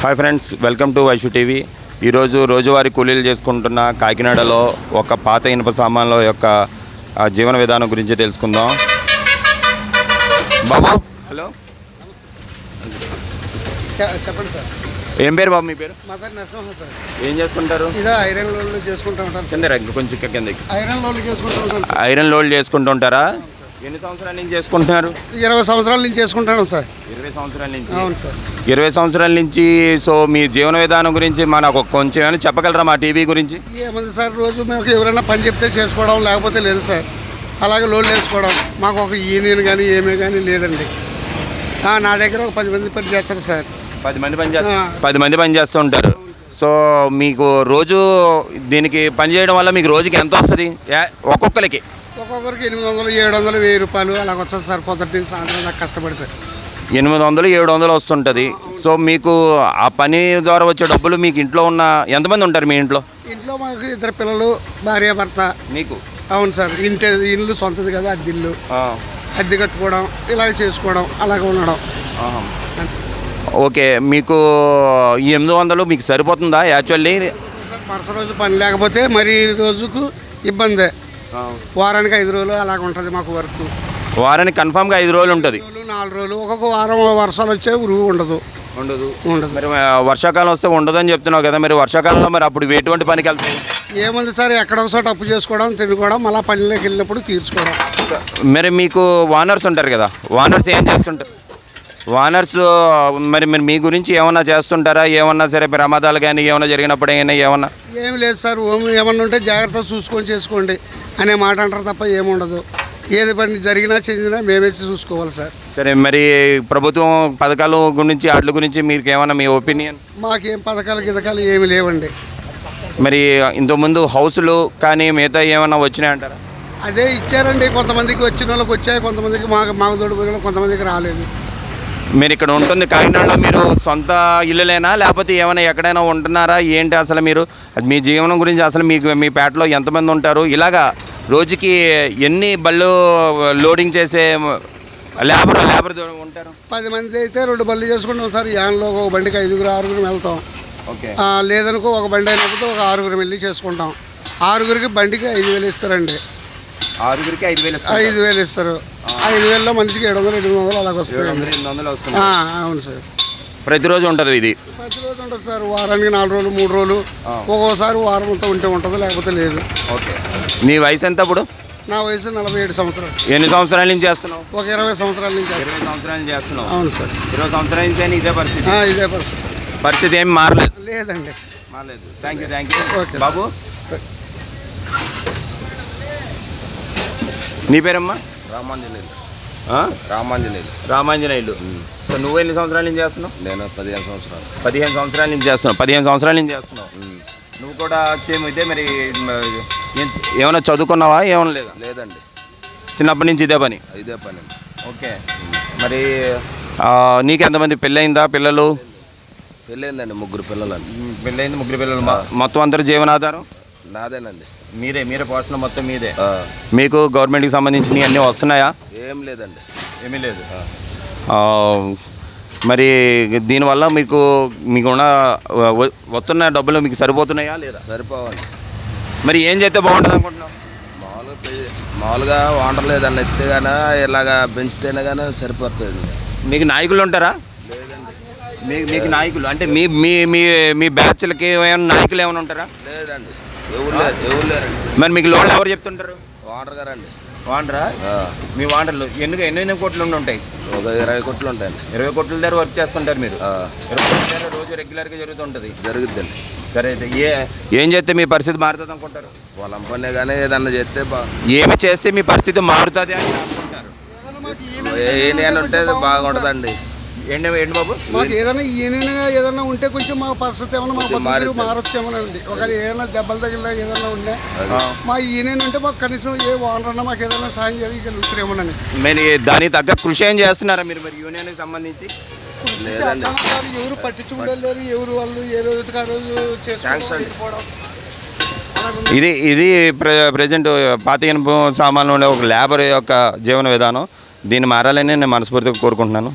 Hi friends, welcome to Vaishu TV. ఈరోజు రోజువారీ కూలీలు చేసుకుంటున్న కాకినాడలో ఒక పాత ఇనుప సామాన్ల యొక్క జీవన విధానం గురించి తెలుసుకుందాం. బాబు, హలో, చెప్పండి సార్. ఏం పేరు బాబు? మీ పేరు? మా పేరు నరసింహ సార్. ఏం చేసుకుంటారు? ఇదే ఐరన్ లోడ్లు చేసుకుంటూ ఉంటాను. కింద కొంచెం కిందకి ఐరన్ లోడ్లు చేసుకుంటూ ఉంటాను. ఐరన్ లోడ్ చేసుకుంటూ ఉంటారా? ఎన్ని సంవత్సరాల నుంచి చేసుకుంటున్నారు? 20 సంవత్సరాల నుంచి చేసుకుంటాను సార్. 20 సంవత్సరాల నుంచి? అవును సార్. 20 సంవత్సరాల నుంచి. సో మీ జీవన విధానం గురించి మనకు కొంచెం ఏమైనా చెప్పగలరా మా టీవీ గురించి? ఏముంది సార్, రోజు మేము ఎవరైనా పని చెప్తే చేసుకోవడం, లేకపోతే లేదు సార్. అలాగే లోడ్లు వేసుకోవడం. మాకు ఒక యూనియన్ కానీ ఏమీ కానీ లేదండి. నా దగ్గర ఒక 10 మంది పని చేస్తారు సార్. 10 మంది పని చేస్తారు? 10 మంది పని చేస్తూ ఉంటారు. సో మీకు రోజు దీనికి పని చేయడం వల్ల మీకు రోజుకి ఎంత వస్తుంది ఒక్కొక్కరికి? ఒక్కొక్కరికి 800, 700, 1000 రూపాయలు అలాగ వస్తుంది సార్. పొద్దుటి సాయంత్రం దాకా కష్టపడితే 800, 700 వస్తుంటుంది. సో మీకు ఆ పని ద్వారా వచ్చే డబ్బులు మీకు ఇంట్లో ఉన్న ఎంతమంది ఉంటారు మీ ఇంట్లో? ఇంట్లో మాకు 2 పిల్లలు, భార్య, భర్త. మీకు? అవును సార్. ఇల్లు సొంతది కదా, అద్దెల్లు. అద్దె కట్టుకోవడం, ఇలాగ చేసుకోవడం, అలాగే ఉండడం. ఓకే, మీకు ఈ 800 మీకు సరిపోతుందా యాక్చువల్లీ? మరుసటి రోజు పని లేకపోతే మరి రోజుకు ఇబ్బందే. వారానికి 5 రోజులు అలాగ ఉంటుంది మాకు వర్క్. వారానికి కన్ఫామ్గా 5 రోజులు ఉంటుంది? 4 రోజులు. ఒక్కొక్క వారం వర్షాలు వచ్చే ఉరుగు ఉండదు. మరి వర్షాకాలం వస్తే ఉండదని చెప్తున్నావు కదా, మరి వర్షాకాలంలో మరి అప్పుడు ఎటువంటి పనికి వెళ్తాయి? ఏముంది సార్, ఎక్కడ ఒకసారి అప్పు చేసుకోవడం, తినుకోవడం, మళ్ళీ పనిలోకి వెళ్ళినప్పుడు తీర్చుకోవడం. మరి మీకు ఓనర్స్ ఉంటారు కదా, ఓనర్స్ ఏం చేస్తుంటారు? ఓనర్స్ మరి మీ గురించి ఏమన్నా చేస్తుంటారా? ఏమన్నా సరే ప్రమాదాలు కానీ ఏమన్నా జరిగినప్పుడు ఏమన్నా? ఏమి లేదు సార్. ఏమన్నా ఉంటే జాగ్రత్తగా చూసుకొని చేసుకోండి అనే మాట అంటారు తప్ప ఏముండదు. ఏది పని జరిగినా చెందినా మేమే చూసుకోవాలి సార్. సరే, మరి ప్రభుత్వం పథకాల గురించి వాటి గురించి మీకు ఏమన్నా మీ ఒపీనియన్? మాకేం పథకాలు ఏమి లేవండి. మరి ఇంతకుముందు హౌసులు కానీ మిగతా ఏమన్నా వచ్చినాయంటారా? అదే ఇచ్చారండి. కొంతమందికి వచ్చిన వాళ్ళకి వచ్చాయి, కొంతమందికి మాకు తోడు, కొంతమందికి రాలేదు. మీరు ఇక్కడ ఉంటుంది కాకినాడలో, మీరు సొంత ఇల్లులేనా లేకపోతే ఏమైనా ఎక్కడైనా ఉంటున్నారా ఏంటి అసలు? మీరు మీ జీవనం గురించి అసలు మీ పేటలో ఎంతమంది ఉంటారు? ఇలాగా రోజుకి ఎన్ని బళ్ళు లోడింగ్ చేసే లేబర్ ఉంటారు? 10 మంది అయితే 2 బళ్ళు చేసుకుంటాం సార్. యాన్లో ఒక బండికి 5గురు 6గురు వెళ్తాం. ఓకే. లేదనుకో ఒక బండి అయినప్పుడు ఒక 6గురు వెళ్ళి చేసుకుంటాం. 6గురికి బండికి 5,000 ఇస్తారండి. 6గురికి 5,000 ఇస్తారు. 5,000లో మనిషికి 700, 800 అలాగ వస్తాయి. అవును సార్. ప్రతిరోజు ఉంటుంది ఇది? ప్రతిరోజు ఉంటుంది సార్. వారానికి 4 రోజులు, 3 రోజులు, ఒక్కోసారి వారం అంతా ఉంటే ఉంటుంది, లేకపోతే లేదు. ఓకే. నీ వయసు ఎంత ఇప్పుడు? నా వయసు 47 సంవత్సరాలు. ఎన్ని సంవత్సరాల నుంచి చేస్తున్నావు? ఒక 20 సంవత్సరాల నుంచి. 20 సంవత్సరాల నుంచి చేస్తున్నావు? అవును సార్. 20 సంవత్సరాల నుంచి ఇదే పరిస్థితి? ఇదే పరిస్థితి. పరిస్థితి ఏమి మారలేదు? లేదండి, మారలేదు. Thank you. ఓకే బాబు, నీ పేరమ్మా? రామాంజనేయులు. సో నువ్వు ఎన్ని సంవత్సరాల నుంచి చేస్తున్నావు? నేను 15 సంవత్సరాలు. 15 సంవత్సరాల నుంచి చేస్తున్నావు. 15 సంవత్సరాల నుంచి చేస్తున్నావు. నువ్వు కూడా సేమ్ ఇదే. మరి ఏమైనా చదువుకున్నావా? ఏమైనా లేదా? లేదండి, చిన్నప్పటి నుంచి ఇదే పని? ఇదే పని. ఓకే. మరి నీకు ఎంతమంది పెళ్ళయిందా? పిల్లలు? పెళ్ళయిందండి, 3 పిల్లలండి. పెళ్ళయింది, 3 పిల్లలు. మొత్తం అందరూ జీవనాధారం నాదేనండి. మీరే పోషణ మొత్తం మీదే? మీకు గవర్నమెంట్కి సంబంధించినవి అన్నీ వస్తున్నాయా? ఏం లేదండి. ఏమీ లేదు. మరి దీనివల్ల మీకున్న వస్తున్న డబ్బులు మీకు సరిపోతున్నాయా లేదా? సరిపోవండి. మరి ఏం చేస్తే బాగుంటుంది అనుకుంటున్నావు? మామూలుగా వాండర్ లేదండి, ఎత్తే కానీ ఇలాగా పెంచితేనే కానీ సరిపోతుంది. మీకు నాయకులు ఉంటారా? లేదండి. మీకు నాయకులు అంటే మీ మీ మీ మీ బ్యాచ్లకి ఏమైనా నాయకులు ఏమైనా ఉంటారా? లేదండి, ఎవరు లేరండి. మరి మీకు లోన్లు ఎవరు చెప్తుంటారు? వాండర్ గారండి. వాండరా? మీ వాండర్లు ఎన్ని కోట్లు ఉంటాయి? ఒక 20 కోట్లు ఉంటాయండి. 20 కోట్ల దగ్గర వర్క్ చేస్తుంటారు మీరు? 20 కోట్ల దగ్గర రోజు రెగ్యులర్గా జరుగుతుంటుంది? జరుగుద్దండి. సరే, అయితే ఏం చేస్తే మీ పరిస్థితి మారుతుంది అనుకుంటారు? పొలం పనే కానీ ఏదన్నా చేస్తే ఏమి చేస్తే మీ పరిస్థితి మారుతుంది అని అనుకుంటారు? ఏం ఉంటే బాగుంటుందండి. ఏంటి బాబు? మాకు ఏదైనా ఉంటే కొంచెం మా పరిస్థితి ఏమన్నా మా బతుకులు మారొచ్చేమోనండి. ఒకవేళ ఏదైనా దెబ్బలు తగిలినా ఏదైనా ఉండే మా యూనియన్ ఉంటే మాకు కనీసం ఏ ఓనర్ అన్నా మాకు ఏదైనా సాయం చేయగలుగుతారేమోనని. మరి దానికి తగ్గ కృషి ఏం చేస్తున్నారా మీరు మరి యూనియన్కి సంబంధించి? ఎవరు పట్టించుకోలేరు. ఎవరు వాళ్ళు ఏ రోజుకి ఆ రోజు చేసుకోవడం. ఇది ప్రజెంట్ పాత ఇనుప సామాన్లు ఉండే ఒక లేబర్ యొక్క జీవన విధానం. దీన్ని మారాలని నేను మనస్ఫూర్తిగా కోరుకుంటున్నాను.